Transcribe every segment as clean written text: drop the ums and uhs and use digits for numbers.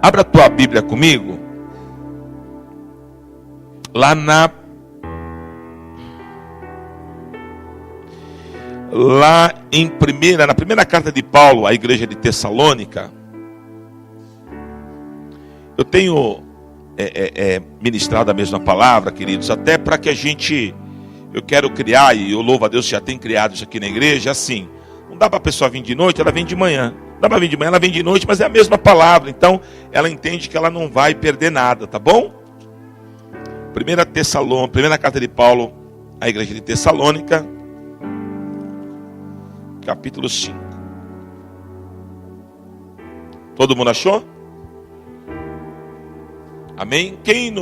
Abra a tua Bíblia comigo. Lá na primeira carta de Paulo à igreja de Tessalônica. Eu tenho ministrado a mesma palavra, queridos, até para que eu quero criar, e eu louvo a Deus que já tem criado isso aqui na igreja, assim, não dá para a pessoa vir de noite, ela vem de manhã. Não dá para vir de manhã, ela vem de noite, mas é a mesma palavra, então ela entende que ela não vai perder nada, tá bom? Primeira carta de Paulo à igreja de Tessalônica, capítulo 5. Todo mundo achou? Amém? Quem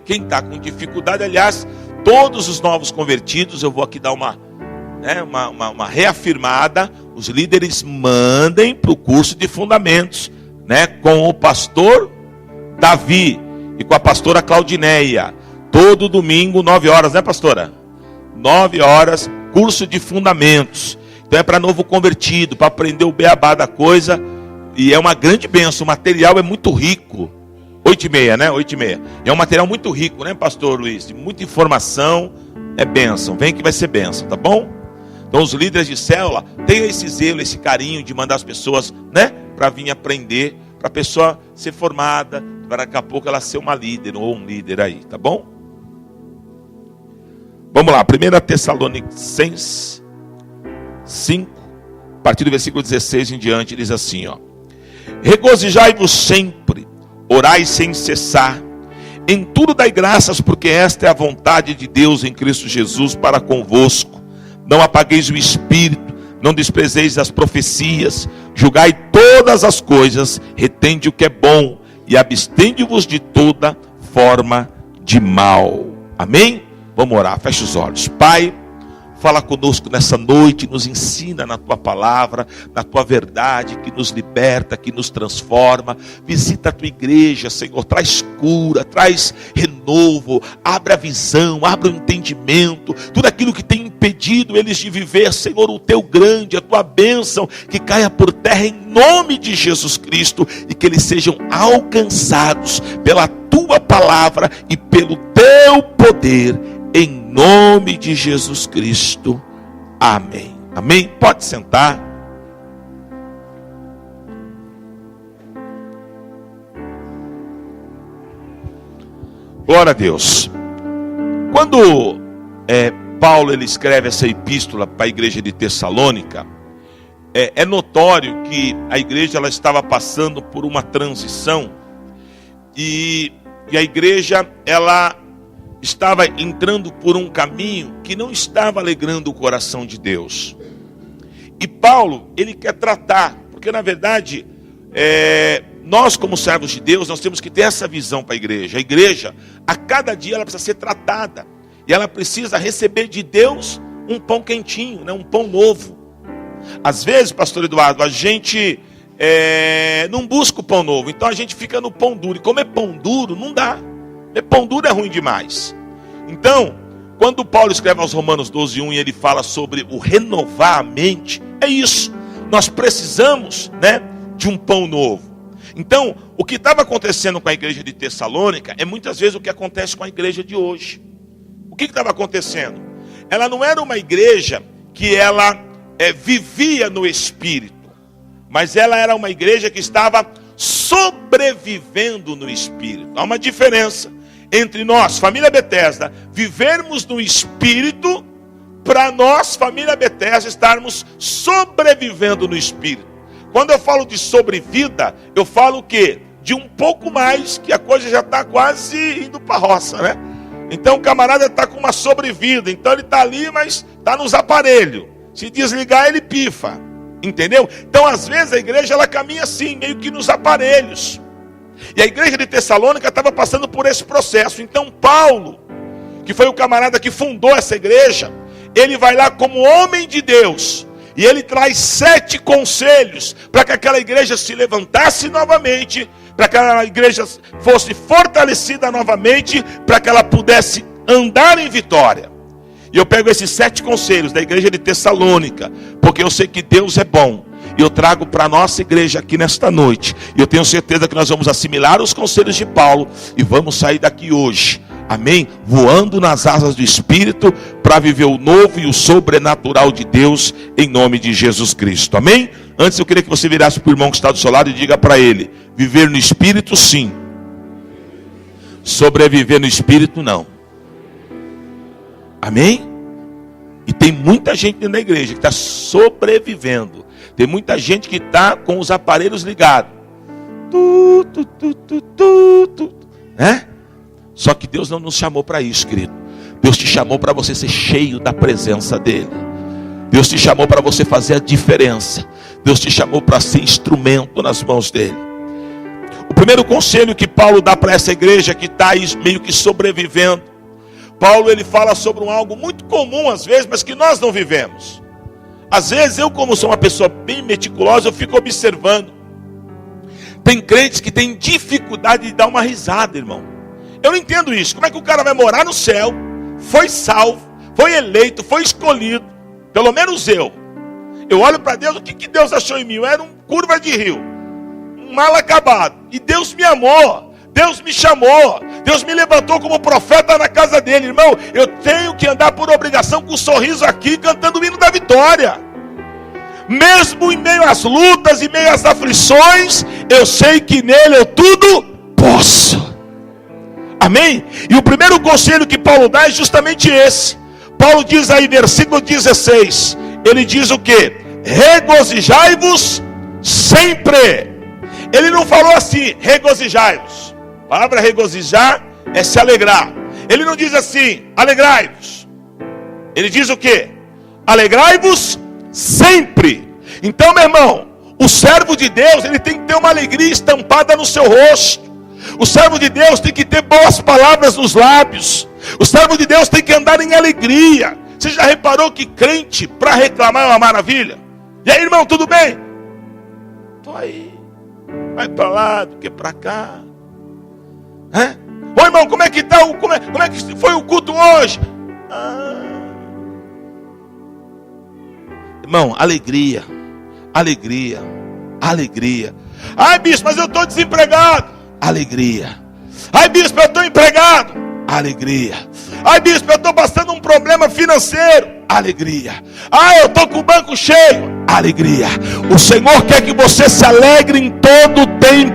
está com dificuldade, aliás, todos os novos convertidos, eu vou aqui dar uma reafirmada. Os líderes mandem para o curso de fundamentos, né, com o pastor Davi e com a pastora Claudineia, todo domingo, 9 horas, né, pastora? 9 horas, curso de fundamentos. Então é para novo convertido, para aprender o beabá da coisa, e é uma grande bênção. O material é muito rico. 8h30, né? 8h30. É um material muito rico, né, pastor Luiz? De muita informação, é bênção. Vem que vai ser bênção, tá bom? Então os líderes de célula tenham esse zelo, esse carinho de mandar as pessoas, né, para vir aprender, para a pessoa ser formada, para daqui a pouco ela ser uma líder ou um líder aí, tá bom? Vamos lá, 1 Tessalonicenses 5, a partir do versículo 16 em diante, diz assim, ó: regozijai-vos sempre, orai sem cessar, em tudo dai graças, porque esta é a vontade de Deus em Cristo Jesus para convosco. Não apagueis o espírito, não desprezeis as profecias, julgai todas as coisas, retende o que é bom e abstende-vos de toda forma de mal. Amém? Vamos orar, fecha os olhos. Pai, fala conosco nessa noite, nos ensina na tua palavra, na tua verdade, que nos liberta, que nos transforma. Visita a tua igreja, Senhor, traz cura, traz renovo, abre a visão, abre o entendimento, tudo aquilo que tem impedido eles de viver, Senhor, o teu grande, a tua bênção, que caia por terra em nome de Jesus Cristo, e que eles sejam alcançados pela tua palavra e pelo teu poder, em nome de Jesus Cristo. Amém. Amém? Pode sentar. Glória a Deus. Quando Paulo ele escreve essa epístola para a igreja de Tessalônica, é notório que a igreja ela estava passando por uma transição, e a igreja ela estava entrando por um caminho que não estava alegrando o coração de Deus. E Paulo, ele quer tratar, porque na verdade, nós como servos de Deus, nós temos que ter essa visão para a igreja. A igreja, a cada dia, ela precisa ser tratada. E ela precisa receber de Deus um pão quentinho, né? Um pão novo. Às vezes, pastor Eduardo, a gente não busca o pão novo, então a gente fica no pão duro. E comer pão duro não dá. Pão duro é ruim demais. Então, quando Paulo escreve aos Romanos 12:1 e ele fala sobre o renovar a mente, é isso. Nós precisamos, né, de um pão novo. Então, o que estava acontecendo com a igreja de Tessalônica é muitas vezes o que acontece com a igreja de hoje. O que estava acontecendo? Ela não era uma igreja que ela vivia no Espírito, mas ela era uma igreja que estava sobrevivendo no Espírito. Há uma diferença entre nós, família Bethesda, vivermos no Espírito, para nós, família Bethesda, estarmos sobrevivendo no Espírito. Quando eu falo de sobrevida, eu falo o quê? De um pouco mais, que a coisa já está quase indo para a roça, né? Então o camarada está com uma sobrevida, então ele está ali, mas está nos aparelhos. Se desligar, ele pifa. Entendeu? Então, às vezes, a igreja ela caminha assim, meio que nos aparelhos. E a igreja de Tessalônica estava passando por esse processo. Então, Paulo, que foi o camarada que fundou essa igreja, ele vai lá como homem de Deus. E ele traz 7 conselhos para que aquela igreja se levantasse novamente, para que aquela igreja fosse fortalecida novamente, para que ela pudesse andar em vitória. E eu pego esses 7 conselhos da igreja de Tessalônica, porque eu sei que Deus é bom. E eu trago para a nossa igreja aqui nesta noite. E eu tenho certeza que nós vamos assimilar os conselhos de Paulo e vamos sair daqui hoje, amém? Voando nas asas do Espírito para viver o novo e o sobrenatural de Deus em nome de Jesus Cristo, amém? Antes eu queria que você virasse para o irmão que está do seu lado e diga para ele: viver no Espírito sim, sobreviver no Espírito não. Amém? E tem muita gente dentro da igreja que está sobrevivendo. Tem muita gente que está com os aparelhos ligados, né? Só que Deus não nos chamou para isso, querido. Deus te chamou para você ser cheio da presença dele. Deus te chamou para você fazer a diferença. Deus te chamou para ser instrumento nas mãos dele. O primeiro conselho que Paulo dá para essa igreja que está aí meio que sobrevivendo, Paulo ele fala sobre algo muito comum às vezes, mas que nós não vivemos. Às vezes eu, como sou uma pessoa bem meticulosa, eu fico observando. Tem crentes que têm dificuldade de dar uma risada, irmão. Eu não entendo isso. Como é que o cara vai morar no céu, foi salvo, foi eleito, foi escolhido, pelo menos eu olho para Deus, o que Deus achou em mim? Eu era um curva de rio, um mal acabado, e Deus me amou, Deus me chamou, Deus me levantou como profeta na casa dele. Irmão, eu tenho que andar por obrigação com um sorriso aqui, cantando o hino da vitória. Mesmo em meio às lutas e meio às aflições, eu sei que nele eu tudo posso. Amém? E o primeiro conselho que Paulo dá é justamente esse. Paulo diz aí, versículo 16, ele diz o quê? Regozijai-vos sempre. Ele não falou assim, regozijai-vos. A palavra regozijar é se alegrar. Ele não diz assim, alegrai-vos. Ele diz o quê? Alegrai-vos sempre. Então, meu irmão, o servo de Deus, ele tem que ter uma alegria estampada no seu rosto. O servo de Deus tem que ter boas palavras nos lábios. O servo de Deus tem que andar em alegria. Você já reparou que crente para reclamar é uma maravilha? E aí, irmão, tudo bem? Estou aí. Vai para lá do que para cá. Ô irmão, como é que está? Como é que foi o culto hoje? Irmão, alegria. Alegria. Alegria. Ai, bispo, mas eu estou desempregado. Alegria. Ai, bispo, eu estou empregado. Alegria. Ai, bispo, eu estou passando um problema financeiro. Alegria. Ai, eu estou com o banco cheio. Alegria. O Senhor quer que você se alegre em todo o tempo.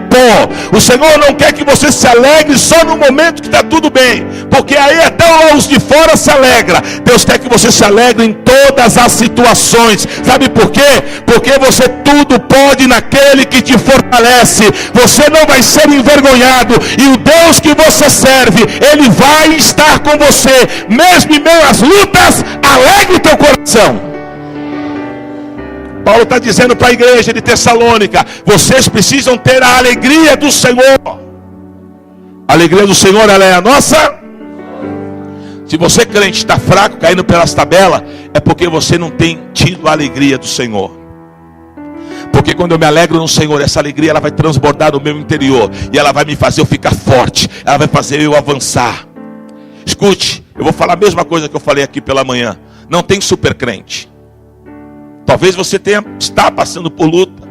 O Senhor não quer que você se alegre só no momento que está tudo bem, porque aí até os de fora se alegra. Deus quer que você se alegre em todas as situações. Sabe por quê? Porque você tudo pode naquele que te fortalece. Você não vai ser envergonhado, e o Deus que você serve, Ele vai estar com você, mesmo em meio às lutas. Alegre o teu coração. Paulo está dizendo para a igreja de Tessalônica: vocês precisam ter a alegria do Senhor. A alegria do Senhor, ela é a nossa. Se você crente está fraco, caindo pelas tabelas, é porque você não tem tido a alegria do Senhor. Porque quando eu me alegro no Senhor, essa alegria ela vai transbordar no meu interior, e ela vai me fazer eu ficar forte, ela vai fazer eu avançar. Escute, eu vou falar a mesma coisa que eu falei aqui pela manhã. Não tem super crente. Talvez você está passando por luta.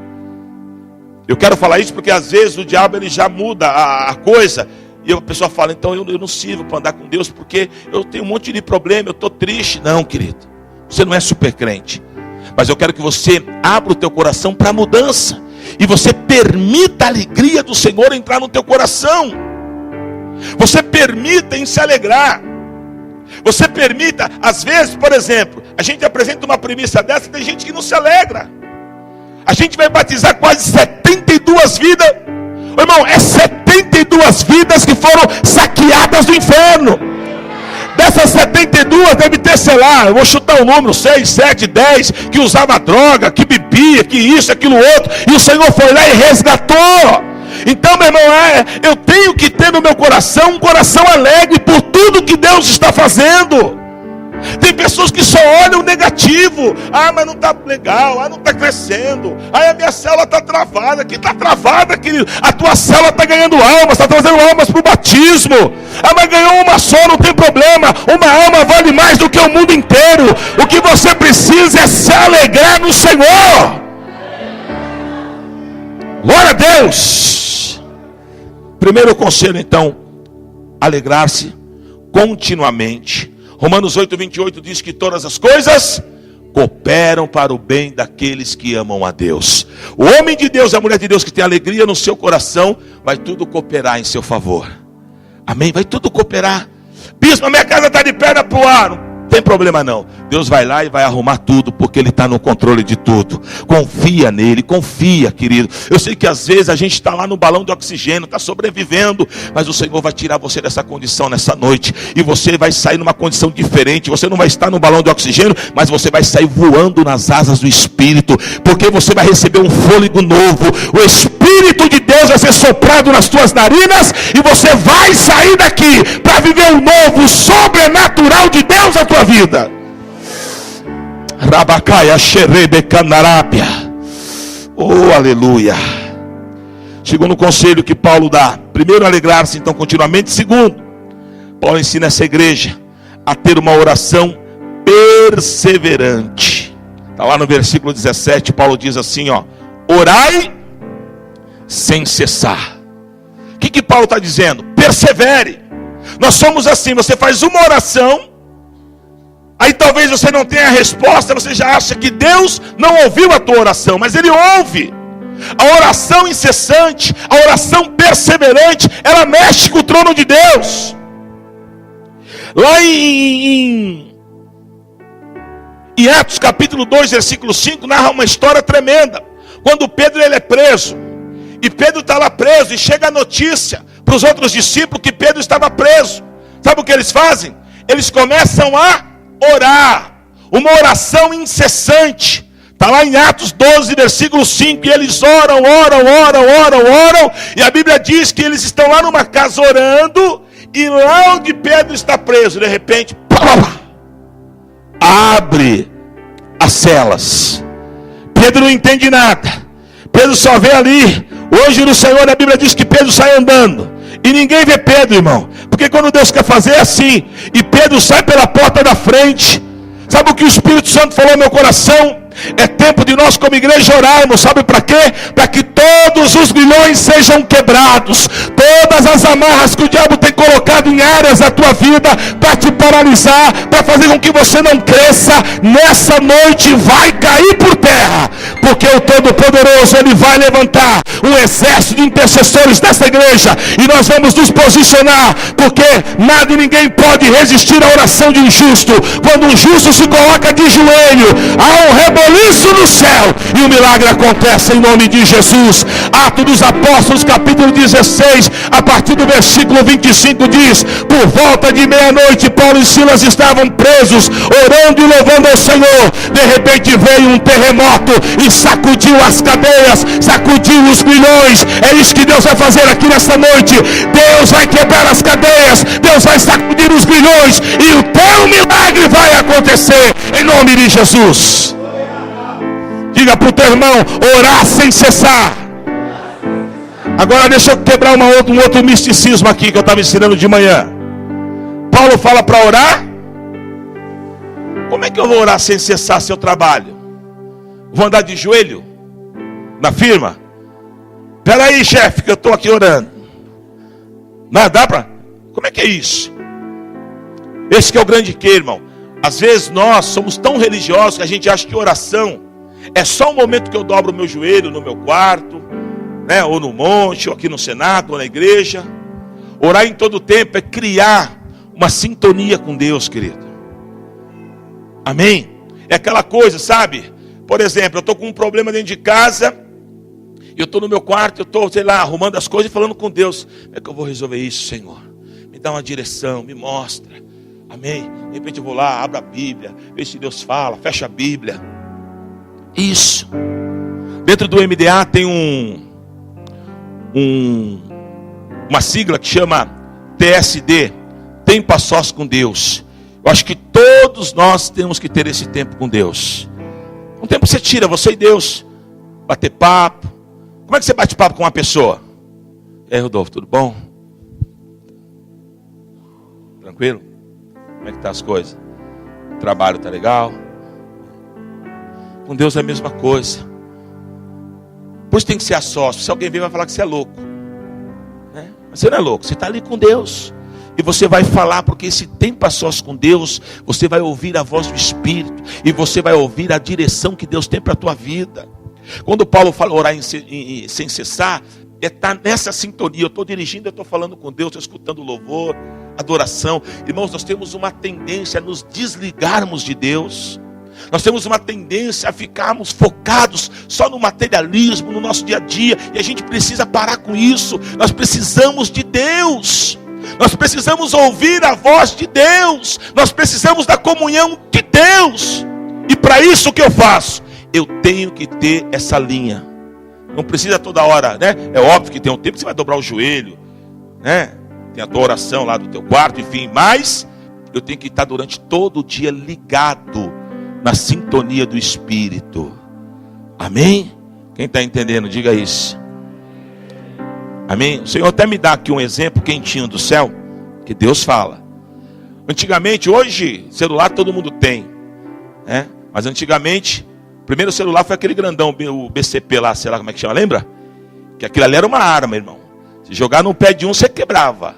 Eu quero falar isso porque às vezes o diabo ele já muda a coisa. E a pessoa fala, então eu não sirvo para andar com Deus porque eu tenho um monte de problema, eu estou triste. Não, querido, você não é super crente. Mas eu quero que você abra o teu coração para a mudança. E você permita a alegria do Senhor entrar no teu coração. Você permita em se alegrar. Você permita, às vezes, por exemplo, a gente apresenta uma premissa dessa e tem gente que não se alegra. A gente vai batizar quase 72 vidas. Irmão, é 72 vidas que foram saqueadas do inferno. Dessas 72 deve ter, sei lá, eu vou chutar o número, 6, 7, 10, que usava droga, que bebia, que isso, aquilo outro. E o Senhor foi lá e resgatou. Então, meu irmão, eu tenho que ter no meu coração um coração alegre por tudo que Deus está fazendo. Tem pessoas que só olham o negativo. Mas não está legal, não está crescendo. A minha célula está travada. Que está travada, querido? A tua célula está ganhando almas, está trazendo almas para o batismo. Mas ganhou uma só, não tem problema. Uma alma vale mais do que o mundo inteiro. O que você precisa é se alegrar no Senhor. Glória a Deus! Primeiro conselho, então, alegrar-se continuamente. Romanos 8:28 diz que todas as coisas cooperam para o bem daqueles que amam a Deus. O homem de Deus, a mulher de Deus que tem alegria no seu coração, vai tudo cooperar em seu favor. Amém? Vai tudo cooperar. Bispo, a minha casa está de perna para o ar. Não tem problema não. Deus vai lá e vai arrumar tudo, porque Ele está no controle de tudo. Confia nele, confia, querido. Eu sei que às vezes a gente está lá no balão de oxigênio, está sobrevivendo, mas o Senhor vai tirar você dessa condição nessa noite, e você vai sair numa condição diferente. Você não vai estar no balão de oxigênio, mas você vai sair voando nas asas do Espírito, porque você vai receber um fôlego novo. O Espírito de Deus vai ser soprado nas tuas narinas, e você vai sair daqui para viver o novo, o sobrenatural de Deus na tua vida. Rabacaia xerebe canarápia. Oh, aleluia. Segundo conselho que Paulo dá: primeiro, alegrar-se então continuamente. Segundo, Paulo ensina essa igreja a ter uma oração perseverante. Está lá no versículo 17, Paulo diz assim, ó: orai sem cessar. O que Paulo está dizendo? Persevere. Nós somos assim, você faz uma oração, aí talvez você não tenha a resposta, você já acha que Deus não ouviu a tua oração, mas Ele ouve. A oração incessante, a oração perseverante, ela mexe com o trono de Deus. Lá em Atos capítulo 2, versículo 5, narra uma história tremenda. Quando Pedro ele é preso, e Pedro está lá preso, e chega a notícia para os outros discípulos que Pedro estava preso. Sabe o que eles fazem? Eles começam a orar, uma oração incessante. Está lá em Atos 12, versículo 5, e eles oram, e a Bíblia diz que eles estão lá numa casa orando, e lá onde Pedro está preso, de repente, abre as celas. Pedro não entende nada, Pedro só vê ali, hoje no Senhor a Bíblia diz que Pedro sai andando, e ninguém vê Pedro, irmão, porque quando Deus quer fazer é assim, e Pedro sai pela porta da frente. Sabe o que o Espírito Santo falou no meu coração? É tempo de nós como igreja orarmos, sabe para quê? Para que todos os grilhões sejam quebrados, todas as amarras que o diabo tem colocado em áreas da tua vida, para te paralisar, para fazer com que você não cresça, nessa noite vai cair por terra, porque o Todo-Poderoso, Ele vai levantar um exército de intercessores dessa igreja, e nós vamos nos posicionar, porque nada e ninguém pode resistir à oração de um justo. Quando um justo se coloca de joelho, há um reboliço no céu, e o milagre acontece em nome de Jesus. Atos dos Apóstolos, capítulo 16, a partir do versículo 25, diz: por volta de meia-noite, Paulo e Silas estavam presos, orando e louvando ao Senhor. De repente veio um terremoto e sacudiu as cadeias, sacudiu os grilhões. É isso que Deus vai fazer aqui nesta noite. Deus vai quebrar as cadeias, Deus vai sacudir os grilhões, e o teu milagre vai acontecer em nome de Jesus. Diga para o teu irmão: orar sem cessar. Agora deixa eu quebrar um outro misticismo aqui que eu estava ensinando de manhã. Paulo fala para orar. Como é que eu vou orar sem cessar se eu trabalho? Vou andar de joelho na firma? Espera aí, chefe, que eu estou aqui orando. Não, dá para? Como é que é isso? Esse que é o grande que, irmão. Às vezes nós somos tão religiosos que a gente acha que oração é só o momento que eu dobro o meu joelho no meu quarto, né, ou no monte, ou aqui no Senado, ou na igreja. Orar em todo tempo é criar uma sintonia com Deus, querido. Amém? É aquela coisa, sabe? Por exemplo, eu estou com um problema dentro de casa, e eu estou no meu quarto, eu estou, sei lá, arrumando as coisas e falando com Deus: como é que eu vou resolver isso, Senhor? Me dá uma direção, me mostra. Amém? De repente eu vou lá, abro a Bíblia, vejo se Deus fala, fecha a Bíblia. Isso. Dentro do MDA tem uma sigla que chama TSD, Tempo a Sós com Deus. Eu acho que todos nós temos que ter esse tempo com Deus. Um tempo que você tira, você e Deus, bater papo. Como é que você bate papo com uma pessoa? E aí, Rodolfo, tudo bom? Tranquilo? Como é que tá as coisas? O trabalho tá legal? Com Deus é a mesma coisa. Por isso tem que ser a sós. Se alguém vir, vai falar que você é louco, né? Mas você não é louco, você está ali com Deus. E você vai falar, porque esse tempo a sós com Deus, você vai ouvir a voz do Espírito. E você vai ouvir a direção que Deus tem para a tua vida. Quando Paulo fala orar sem cessar, estar nessa sintonia. Eu estou dirigindo, eu estou falando com Deus, estou escutando louvor, adoração. Irmãos, nós temos uma tendência a nos desligarmos de Deus. Nós temos uma tendência a ficarmos focados só no materialismo, no nosso dia a dia. E a gente precisa parar com isso. Nós precisamos de Deus. Nós precisamos ouvir a voz de Deus. Nós precisamos da comunhão de Deus. E para isso o que eu faço? Eu tenho que ter essa linha. Não precisa toda hora, né? É óbvio que tem um tempo que você vai dobrar o joelho, né? Tem a tua oração lá do teu quarto, enfim. Mas eu tenho que estar durante todo o dia ligado na sintonia do Espírito. Amém? Quem está entendendo, diga isso. Amém? O Senhor até me dá aqui um exemplo quentinho do céu, que Deus fala. Antigamente, hoje, celular todo mundo tem, né? Mas antigamente, o primeiro celular foi aquele grandão, o BCP lá, sei lá como é que chama, lembra? Que aquilo ali era uma arma, irmão. Se jogar no pé de um, você quebrava.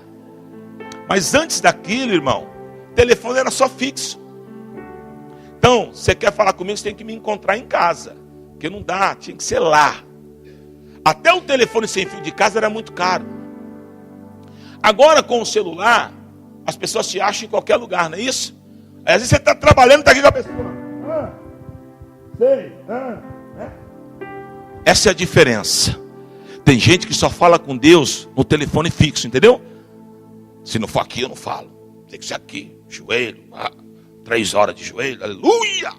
Mas antes daquilo, irmão, o telefone era só fixo. Então, você quer falar comigo, você tem que me encontrar em casa. Porque não dá, tinha que ser lá. Até o telefone sem fio de casa era muito caro. Agora com o celular, as pessoas se acham em qualquer lugar, não é isso? Aí, às vezes você está trabalhando, está aqui com a pessoa. Essa é a diferença. Tem gente que só fala com Deus no telefone fixo, entendeu? Se não for aqui, eu não falo. Tem que ser aqui, joelho, 3 horas de joelho, aleluia.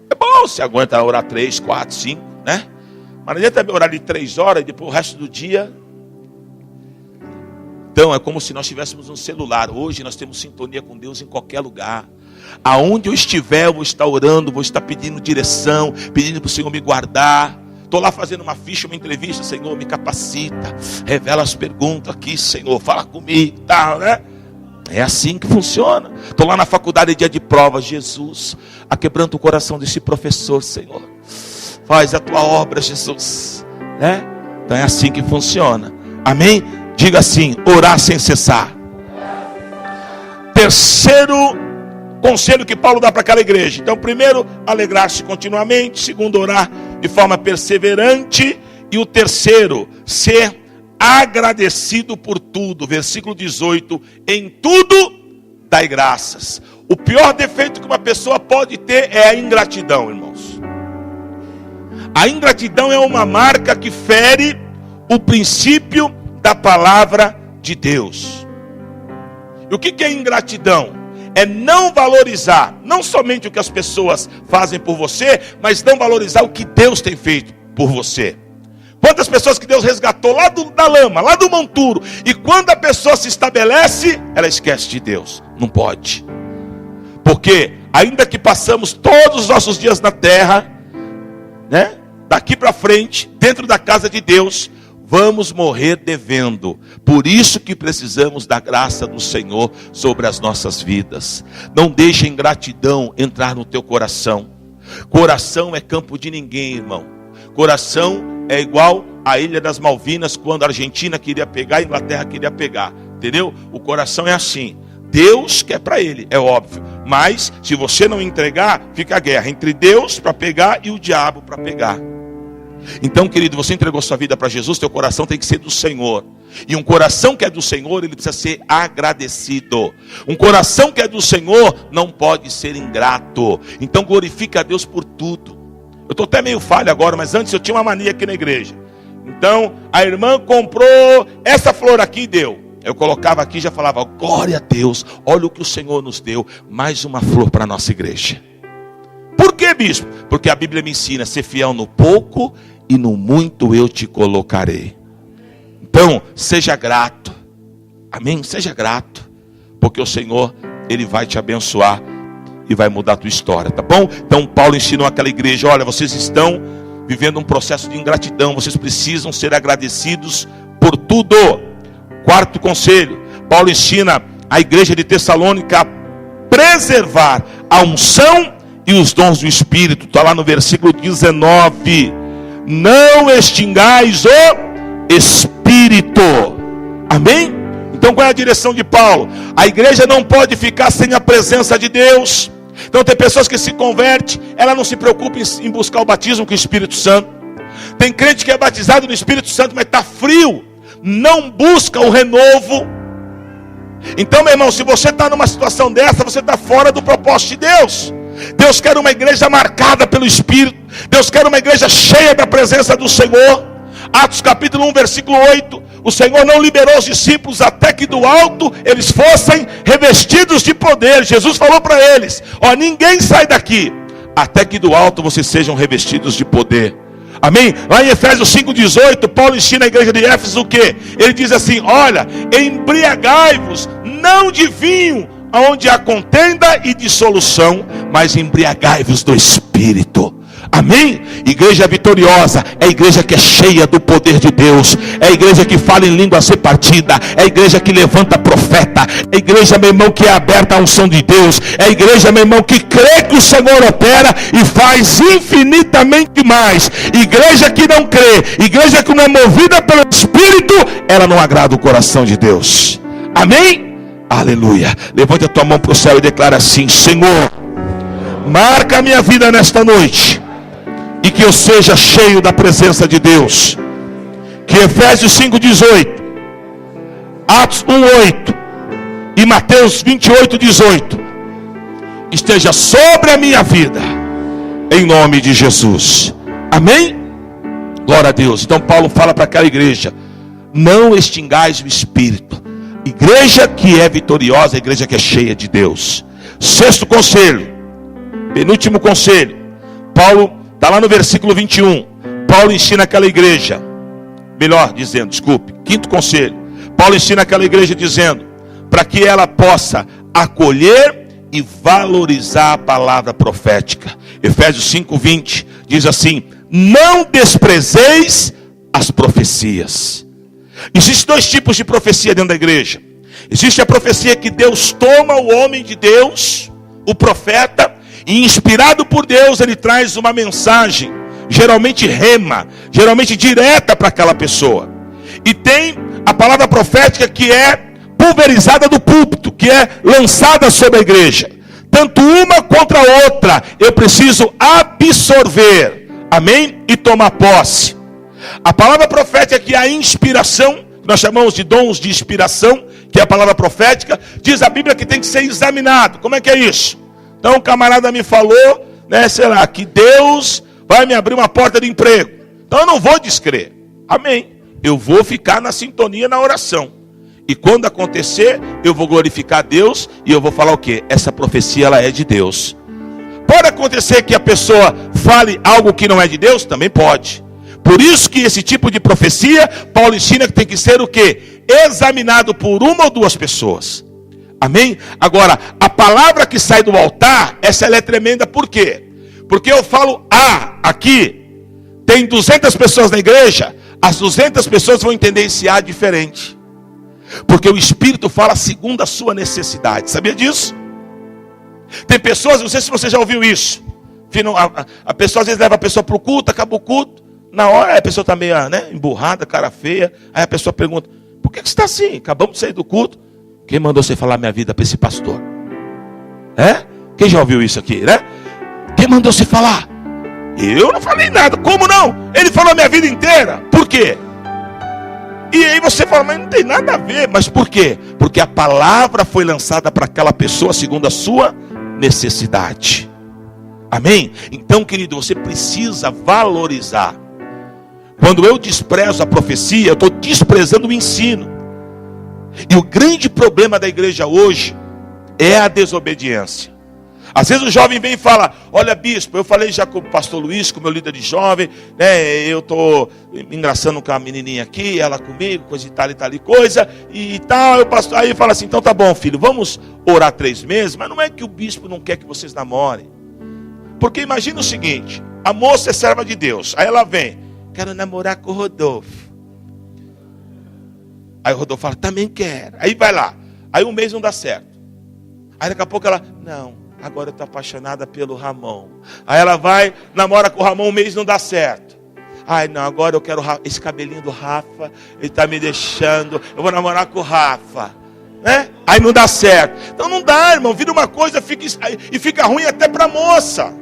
É bom, você aguenta orar 3, 4, 5, né? Mas não adianta orar de 3 horas e depois o resto do dia. Então é como se nós tivéssemos um celular. Hoje nós temos sintonia com Deus em qualquer lugar. Aonde eu estiver, eu vou estar orando, vou estar pedindo direção, pedindo para o Senhor me guardar. Estou lá fazendo uma ficha, uma entrevista. Senhor, me capacita, revela as perguntas aqui, Senhor, fala comigo, tá, né? É assim que funciona. Estou lá na faculdade, dia de prova. Jesus, aquebranta o coração desse professor, Senhor. Faz a tua obra, Jesus, né? Então é assim que funciona. Amém? Diga assim: orar sem cessar. Terceiro conselho que Paulo dá para aquela igreja. Então, primeiro, alegrar-se continuamente. Segundo, orar de forma perseverante. E o terceiro, ser agradecido por tudo. Versículo 18: em tudo dai graças. O pior defeito que uma pessoa pode ter é a ingratidão, irmãos. A ingratidão é uma marca que fere o princípio da palavra de Deus. E o que é ingratidão? É não valorizar, não somente o que as pessoas fazem por você, mas não valorizar o que Deus tem feito por você. Quantas pessoas que Deus resgatou lá da lama, lá do monturo, e quando a pessoa se estabelece, ela esquece de Deus. Não pode. Porque ainda que passamos todos os nossos dias na terra, né? Daqui para frente, dentro da casa de Deus, vamos morrer devendo. Por isso que precisamos da graça do Senhor sobre as nossas vidas. Não deixe a ingratidão entrar no teu coração. Coração é campo de ninguém, irmão. Coração é igual a Ilha das Malvinas, quando a Argentina queria pegar, a Inglaterra queria pegar. Entendeu? O coração é assim. Deus quer para ele, é óbvio. Mas, se você não entregar, fica a guerra entre Deus para pegar e o diabo para pegar. Então, querido, você entregou sua vida para Jesus, teu coração tem que ser do Senhor. E um coração que é do Senhor, ele precisa ser agradecido. Um coração que é do Senhor não pode ser ingrato. Então glorifica a Deus por tudo. Eu estou até meio falho agora, mas antes eu tinha uma mania aqui na igreja. Então, a irmã comprou essa flor aqui e deu. Eu colocava aqui e já falava: glória a Deus, olha o que o Senhor nos deu. Mais uma flor para a nossa igreja. Por que, bispo? Porque a Bíblia me ensina a ser fiel no pouco e no muito eu te colocarei. Então, seja grato. Amém? Seja grato. Porque o Senhor, Ele vai te abençoar e vai mudar a tua história, tá bom? Então, Paulo ensinou aquela igreja: olha, vocês estão vivendo um processo de ingratidão. Vocês precisam ser agradecidos por tudo. Quarto conselho, Paulo ensina a igreja de Tessalônica a preservar a unção e os dons do Espírito. Está lá no versículo 19. não extingais o Espírito. Amém? Então qual é a direção de Paulo? A igreja não pode ficar sem a presença de Deus. Então tem pessoas que se convertem, ela não se preocupa em buscar o batismo com o Espírito Santo. Tem crente que é batizado no Espírito Santo, mas está frio, não busca o renovo. Então, meu irmão, se você está numa situação dessa, você está fora do propósito de Deus. Deus quer uma igreja marcada pelo Espírito. Deus quer uma igreja cheia da presença do Senhor. Atos capítulo 1, versículo 8. O Senhor não liberou os discípulos até que do alto eles fossem revestidos de poder. Jesus falou para eles: ó, ninguém sai daqui até que do alto vocês sejam revestidos de poder. Amém? Lá em Efésios 5,18, Paulo ensina a igreja de Éfeso o quê? Ele diz assim: olha, embriagai-vos não de vinho, onde há contenda e dissolução, mas embriagai-vos do Espírito. Amém? Igreja vitoriosa é a igreja que é cheia do poder de Deus. É a igreja que fala em língua repartida. É a igreja que levanta profeta. É a igreja, meu irmão, que é aberta à unção de Deus. É a igreja, meu irmão, que crê que o Senhor opera e faz infinitamente mais. Igreja que não crê, igreja que não é movida pelo Espírito, ela não agrada o coração de Deus. Amém? Aleluia. Levante a tua mão para o céu e declara assim: Senhor, marca a minha vida nesta noite, e que eu seja cheio da presença de Deus. Que Efésios 5,18, Atos 1,8 e Mateus 28,18 esteja sobre a minha vida, em nome de Jesus. Amém? Glória a Deus. Então Paulo fala para aquela igreja: não extingais o Espírito. Igreja que é vitoriosa, igreja que é cheia de Deus. Sexto conselho, penúltimo conselho. Paulo está lá no versículo 21. Paulo ensina aquela igreja, melhor dizendo, desculpe, quinto conselho. Paulo ensina aquela igreja dizendo, para que ela possa acolher e valorizar a palavra profética. Efésios 5:20 diz assim: não desprezeis as profecias. Existem dois tipos de profecia dentro da igreja. Existe a profecia que Deus toma o homem de Deus, o profeta, e inspirado por Deus, ele traz uma mensagem, geralmente rema, geralmente direta para aquela pessoa. E tem a palavra profética que é pulverizada do púlpito, que é lançada sobre a igreja. Tanto uma contra a outra, eu preciso absorver, amém? E tomar posse. A palavra profética, que é a inspiração, que nós chamamos de dons de inspiração, que é a palavra profética, diz a Bíblia que tem que ser examinado. Como é que é isso? Então um camarada me falou, né, sei lá, que Deus vai me abrir uma porta de emprego. Então eu não vou descrer. Amém. Eu vou ficar na sintonia, na oração. E quando acontecer, eu vou glorificar Deus e eu vou falar o quê? Essa profecia, ela é de Deus. Pode acontecer que a pessoa fale algo que não é de Deus? Também pode. Por isso que esse tipo de profecia, Paulo ensina que tem que ser o quê? Examinado por uma ou duas pessoas. Amém? Agora, a palavra que sai do altar, essa ela é tremenda. Por quê? Porque eu falo aqui, tem 200 pessoas na igreja, as 200 pessoas vão entender esse diferente. Porque o Espírito fala segundo a sua necessidade. Sabia disso? Tem pessoas, não sei se você já ouviu isso. A pessoa às vezes leva a pessoa para o culto, acaba o culto. Na hora a pessoa está meio emburrada, cara feia. Aí a pessoa pergunta: por que você está assim? Acabamos de sair do culto. Quem mandou você falar minha vida para esse pastor? Quem já ouviu isso aqui, né? Quem mandou você falar? Eu não falei nada. Como não? Ele falou a minha vida inteira. Por quê? E aí você fala: mas não tem nada a ver. Mas por quê? Porque a palavra foi lançada para aquela pessoa segundo a sua necessidade. Amém? Então, querido, você precisa valorizar. Quando eu desprezo a profecia, eu estou desprezando o ensino. E o grande problema da igreja hoje é a desobediência. Às vezes o jovem vem e fala: olha, bispo, eu falei já com o pastor Luiz, com o meu líder de jovem, né, eu estou engraçando com a menininha aqui, ela comigo, coisa e tal e coisa, e tal. Aí eu falo assim: então tá bom, filho, vamos orar 3 meses, mas não é que o bispo não quer que vocês namorem. Porque imagina o seguinte: a moça é serva de Deus, aí ela vem: quero namorar com o Rodolfo. Aí o Rodolfo fala: também quero. Aí vai lá, aí 1 mês não dá certo. Aí daqui a pouco ela: não, agora eu estou apaixonada pelo Ramon. Aí ela vai, namora com o Ramon, 1 mês não dá certo. Ai não, agora eu quero esse cabelinho do Rafa, ele está me deixando, eu vou namorar com o Rafa, né? Aí não dá certo. Então não dá, irmão, vira uma coisa e fica ruim até para a moça.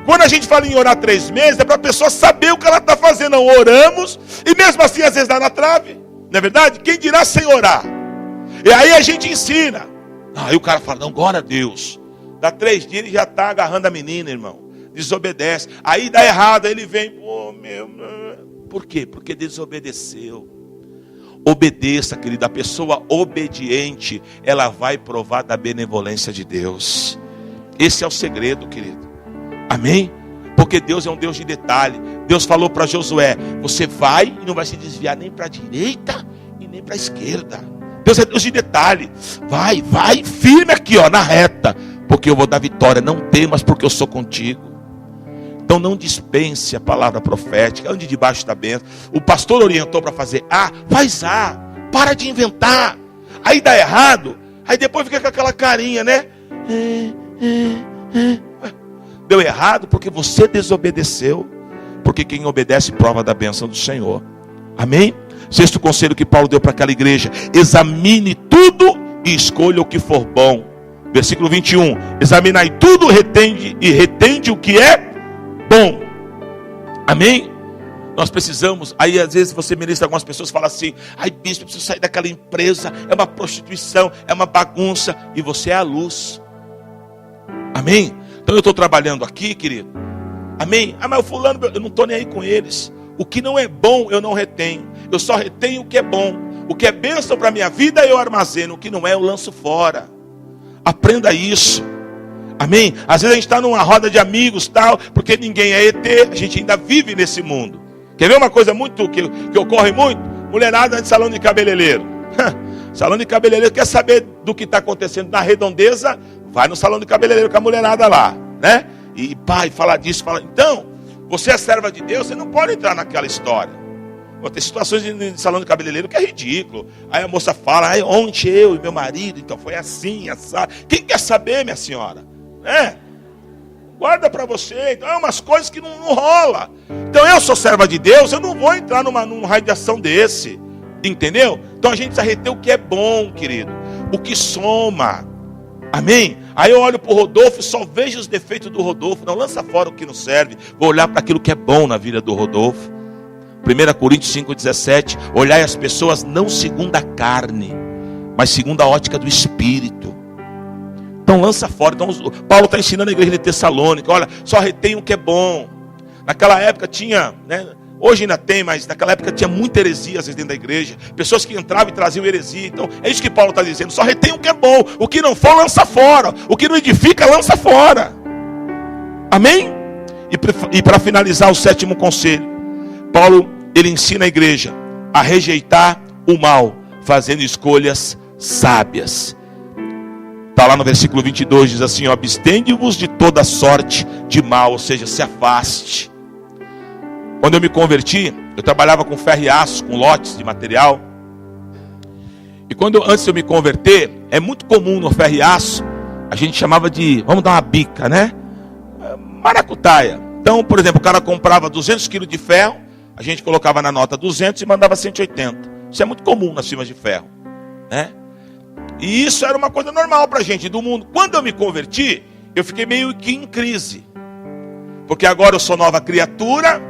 Quando a gente fala em orar 3 meses, é para a pessoa saber o que ela está fazendo. Não oramos, e mesmo assim às vezes dá na trave, não é verdade? Quem dirá sem orar? E aí a gente ensina. Aí o cara fala, não, glória a Deus. Dá 3 dias, ele já está agarrando a menina, irmão. Desobedece. Aí dá errado, aí ele vem, pô, meu... Por quê? Porque desobedeceu. Obedeça, querida. A pessoa obediente, ela vai provar da benevolência de Deus. Esse é o segredo, querido. Amém? Porque Deus é um Deus de detalhe. Deus falou para Josué, você vai e não vai se desviar nem para a direita e nem para a esquerda. Deus é Deus de detalhe. Vai, firme aqui, ó, na reta. Porque eu vou dar vitória. Não temas, porque eu sou contigo. Então não dispense a palavra profética. Ande debaixo da bênção. O pastor orientou para fazer A, faz A. Para de inventar. Aí dá errado. Aí depois fica com aquela carinha, né? Deu errado porque você desobedeceu. Porque quem obedece prova da bênção do Senhor. Amém? 6º conselho que Paulo deu para aquela igreja: examine tudo e escolha o que for bom. Versículo 21. Examinai tudo, retende o que é bom. Amém? Nós precisamos. Aí às vezes você ministra, algumas pessoas falam assim: ai bispo, eu preciso sair daquela empresa, é uma prostituição, é uma bagunça. E você é a luz. Amém? Então eu estou trabalhando aqui, querido. Amém? Ah, mas o fulano, eu não estou nem aí com eles. O que não é bom eu não retenho. Eu só retenho o que é bom. O que é bênção para a minha vida eu armazeno. O que não é eu lanço fora. Aprenda isso. Amém? Às vezes a gente está numa roda de amigos, tal, porque ninguém é ET. A gente ainda vive nesse mundo. Quer ver uma coisa muito que ocorre muito? Mulherada de salão de cabeleireiro. Salão de cabeleireiro quer saber do que está acontecendo na redondeza? Vai no salão de cabeleireiro com a mulherada lá, né? E pai, fala disso, fala. Então, você é serva de Deus, você não pode entrar naquela história. Tem situações de salão de cabeleireiro que é ridículo. Aí a moça fala, aí ontem eu e meu marido, então foi assim, assado. Quem quer saber, minha senhora? Guarda para você. Então é umas coisas que não rola. Então eu sou serva de Deus, eu não vou entrar num raio de ação desse. Entendeu? Então a gente precisa reter o que é bom, querido. O que soma. Amém? Aí eu olho para o Rodolfo e só vejo os defeitos do Rodolfo. Não, lança fora o que não serve. Vou olhar para aquilo que é bom na vida do Rodolfo. 1 Coríntios 5,17. Olhai as pessoas não segundo a carne, mas segundo a ótica do Espírito. Então lança fora. Então Paulo está ensinando a igreja de Tessalônica. Olha, só retém o que é bom. Naquela época tinha, né? Hoje ainda tem, mas naquela época tinha muita heresia às vezes dentro da igreja. Pessoas que entravam e traziam heresia. Então é isso que Paulo está dizendo. Só retém o que é bom. O que não for, lança fora. O que não edifica, lança fora. Amém? E para finalizar, o 7º conselho. Paulo, ele ensina a igreja a rejeitar o mal, fazendo escolhas sábias. Está lá no versículo 22, diz assim: abstende-vos de toda sorte de mal, ou seja, se afaste. Quando eu me converti, eu trabalhava com ferro e aço, com lotes de material. E antes de eu me converter, é muito comum no ferro e aço, a gente chamava de, vamos dar uma bica, né? Maracutaia. Então, por exemplo, o cara comprava 200 quilos de ferro, a gente colocava na nota 200 e mandava 180. Isso é muito comum nas firmas de ferro, né? E isso era uma coisa normal pra gente do mundo. Quando eu me converti, eu fiquei meio que em crise. Porque agora eu sou nova criatura,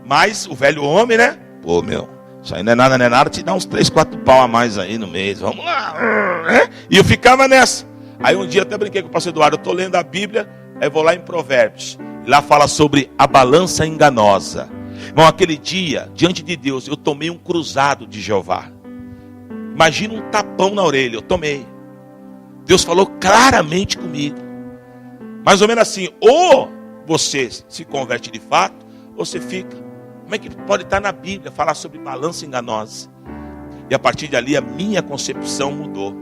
mas o velho homem, né? Pô, meu, isso aí não é nada, te dá uns 3, 4 pau a mais aí no mês, vamos lá. E eu ficava nessa. Aí um dia até brinquei com o pastor Eduardo, eu estou lendo a Bíblia, aí vou lá em Provérbios. E lá fala sobre a balança enganosa. Irmão, aquele dia, diante de Deus, eu tomei um cruzado de Jeová. Imagina um tapão na orelha, eu tomei. Deus falou claramente comigo. Mais ou menos assim, ou você se converte de fato, ou você fica. Como é que pode estar na Bíblia, falar sobre balança enganosa? E a partir dali a minha concepção mudou.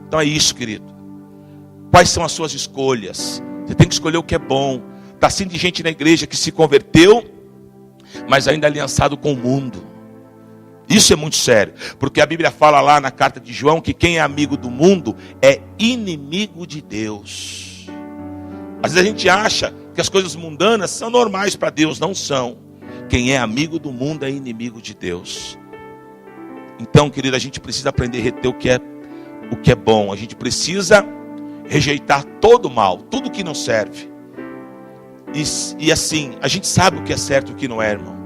Então é isso, querido. Quais são as suas escolhas? Você tem que escolher o que é bom. Está assim de gente na igreja que se converteu, mas ainda aliançado com o mundo. Isso é muito sério. Porque a Bíblia fala lá na carta de João que quem é amigo do mundo é inimigo de Deus. Às vezes a gente acha que as coisas mundanas são normais para Deus, não são. quem é amigo do mundo é inimigo de Deus. Então, querido, a gente precisa aprender a reter o que é bom. A gente precisa rejeitar todo o mal, tudo que não serve. E assim, a gente sabe o que é certo e o que não é, irmão.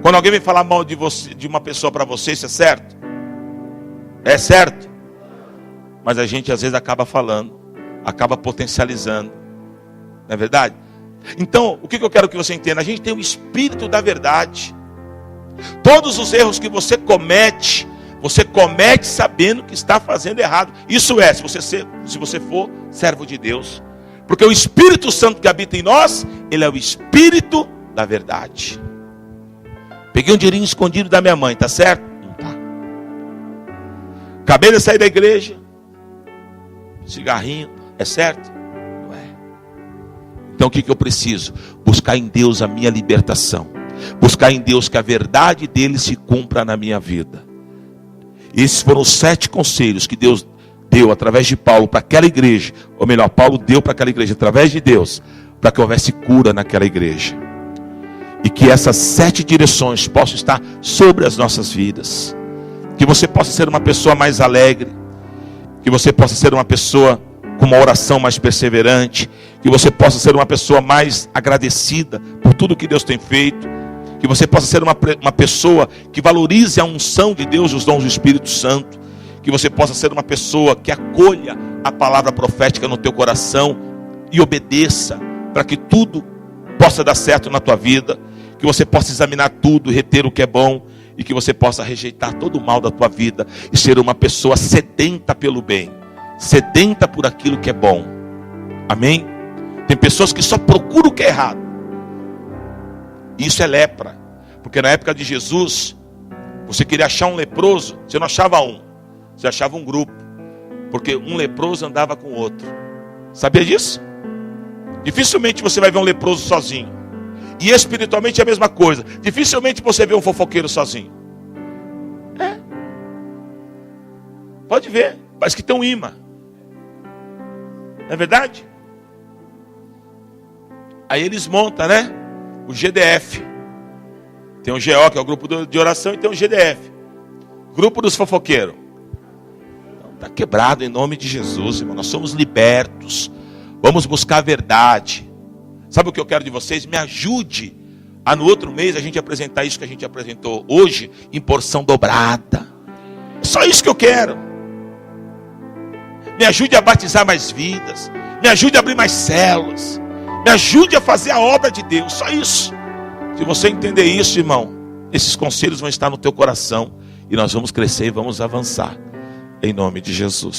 Quando alguém vem falar mal de você, de uma pessoa para você, isso é certo? É certo? Mas a gente às vezes acaba falando, acaba potencializando. Não é verdade? Então, o que eu quero que você entenda? A gente tem o espírito da verdade. Todos os erros que você comete sabendo que está fazendo errado. Isso é, se você for servo de Deus. Porque o Espírito Santo que habita em nós, ele é o Espírito da verdade. Peguei um dinheirinho escondido da minha mãe, tá certo? Não tá. Acabei de sair da igreja. Cigarrinho, é certo? Não é. Então o que eu preciso? Buscar em Deus a minha libertação. Buscar em Deus que a verdade dele se cumpra na minha vida. Esses foram os 7 conselhos que Deus deu através de Paulo para aquela igreja. Ou melhor, Paulo deu para aquela igreja através de Deus, para que houvesse cura naquela igreja. E que essas 7 direções possam estar sobre as nossas vidas. Que você possa ser uma pessoa mais alegre. Que você possa ser uma pessoa com uma oração mais perseverante. Que você possa ser uma pessoa mais agradecida por tudo que Deus tem feito. Que você possa ser uma pessoa que valorize a unção de Deus e os dons do Espírito Santo. Que você possa ser uma pessoa que acolha a palavra profética no teu coração e obedeça para que tudo possa dar certo na tua vida. Que você possa examinar tudo, reter o que é bom. E que você possa rejeitar todo o mal da tua vida e ser uma pessoa sedenta pelo bem. Sedenta por aquilo que é bom. Amém? Tem pessoas que só procuram o que é errado. Isso é lepra. Porque na época de Jesus, você queria achar um leproso, você não achava um, você achava um grupo. Porque um leproso andava com o outro. Sabia disso? Dificilmente você vai ver um leproso sozinho. E espiritualmente é a mesma coisa. Dificilmente você vê um fofoqueiro sozinho. É. Pode ver. Parece que tem um imã. Não é verdade? Aí eles montam, né? O GDF. Tem o GO, que é o grupo de oração, e tem o GDF. Grupo dos fofoqueiros. Está quebrado em nome de Jesus, irmão. Nós somos libertos. Vamos buscar a verdade. Sabe o que eu quero de vocês? Me ajude a no outro mês a gente apresentar isso que a gente apresentou hoje em porção dobrada. É só isso que eu quero. Me ajude a batizar mais vidas. Me ajude a abrir mais células. Me ajude a fazer a obra de Deus. Só isso. Se você entender isso, irmão, esses conselhos vão estar no teu coração. E nós vamos crescer e vamos avançar. Em nome de Jesus.